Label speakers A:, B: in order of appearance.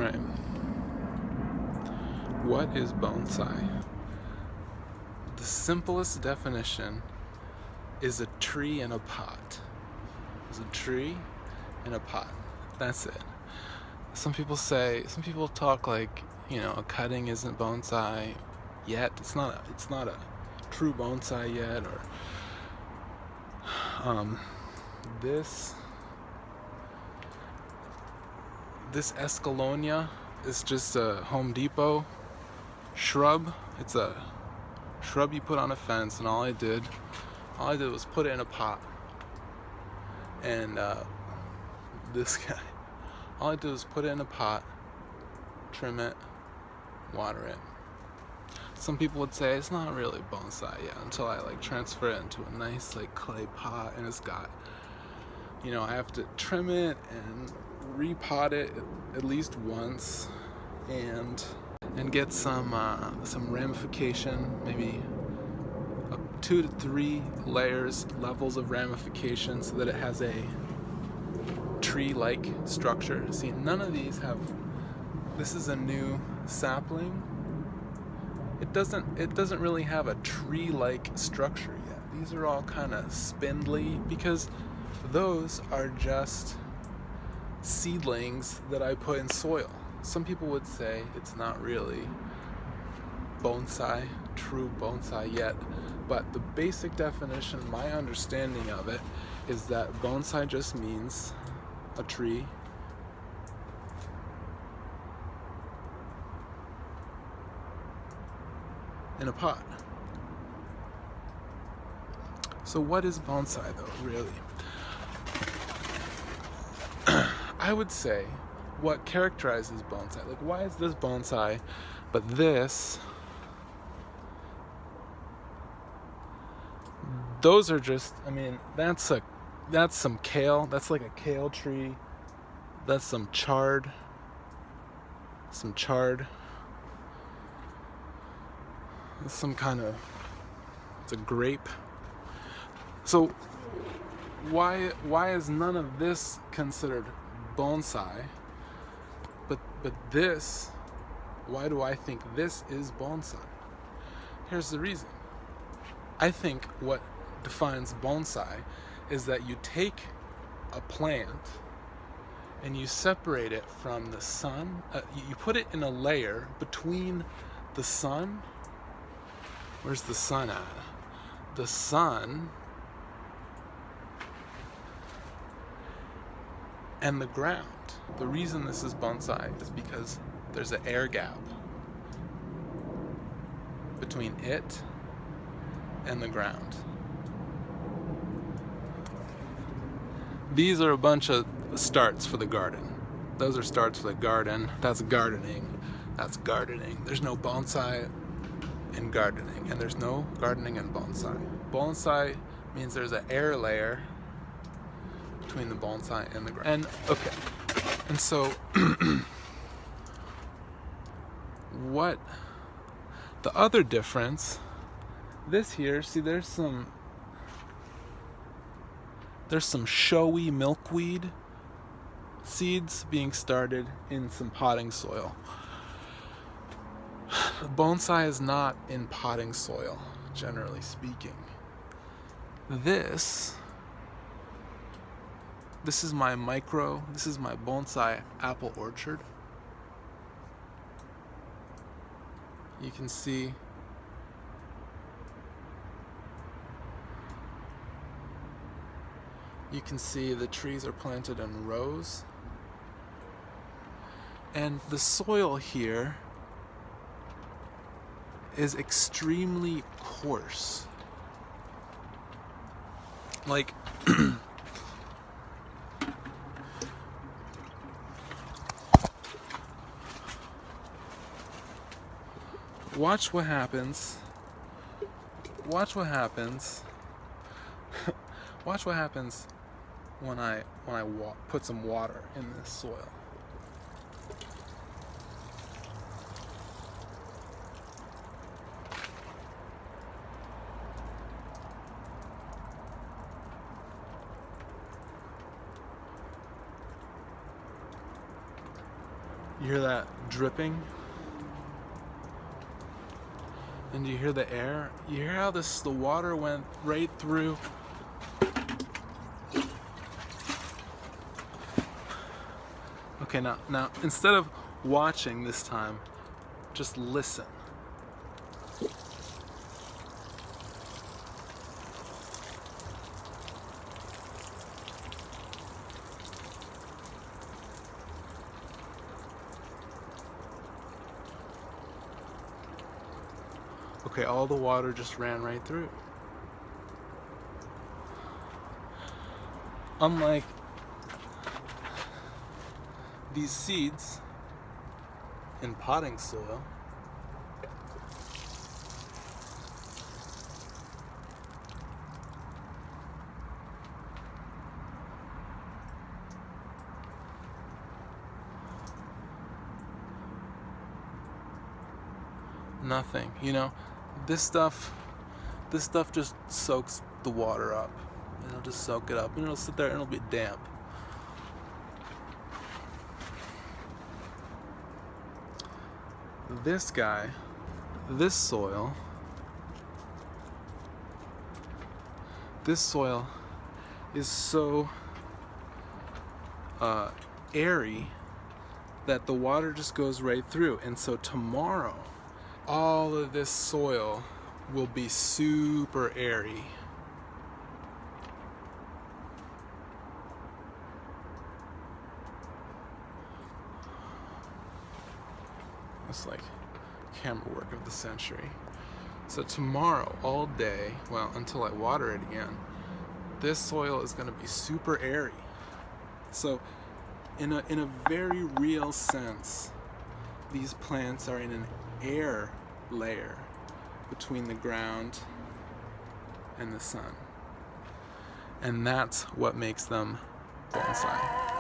A: Alright. What is bonsai? The simplest definition is a tree in a pot. It's a tree in a pot. That's it. Some people talk like, a cutting isn't bonsai yet. It's not a true bonsai yet, or this Escalonia is just a Home Depot shrub. It's a shrub you put on a fence, and all I did was put it in a pot. And this guy, all I did was put it in a pot, trim it, water it. Some people would say it's not really bonsai yet until I transfer it into a nice clay pot, and it's got, I have to trim it and repot it at least once, and get some ramification, maybe 2 to 3 levels of ramification, so that it has a tree-like structure. See, none of these have. This is a new sapling. It doesn't really have a tree-like structure yet. These are all kind of spindly because those are just seedlings that I put in soil. Some people would say it's not really bonsai, true bonsai yet, but the basic definition, my understanding of it, is that bonsai just means a tree in a pot. So what is bonsai though, really? I would say what characterizes bonsai, why is this bonsai, but this, those are just, that's some kale, that's like a kale tree, that's some chard, it's some kind of, it's a grape. So why is none of this considered bonsai, but this, why do I think this is bonsai? Here's the reason. I think what defines bonsai is that you take a plant and you separate it from the sun. You put it in a layer between the sun. Where's the sun at? The sun and the ground. The reason this is bonsai is because there's an air gap between it and the ground. These are a bunch of starts for the garden. Those are starts for the garden. That's gardening. There's no bonsai in gardening, and there's no gardening in bonsai. Bonsai means there's an air layer between the bonsai and the ground. And so what the other difference, this here, see, there's some showy milkweed seeds being started in some potting soil. Bonsai is not in potting soil, generally speaking. This is my bonsai apple orchard. You can see the trees are planted in rows. And the soil here is extremely coarse. Watch what happens. Watch what happens when I put some water in this soil. You hear that dripping? And you hear the air? You hear how the water went right through? Okay, now instead of watching this time, just listen. Okay, all the water just ran right through. Unlike these seeds in potting soil, nothing, you know. This stuff just soaks the water up. It'll just soak it up and it'll sit there and it'll be damp. This guy, this soil is so airy that the water just goes right through. And so tomorrow, all of this soil will be super airy. It's like camera work of the century. So tomorrow, all day, well, until I water it again, this soil is going to be super airy. So in a very real sense, these plants are in an air layer between the ground and the sun. And that's what makes them bonsai.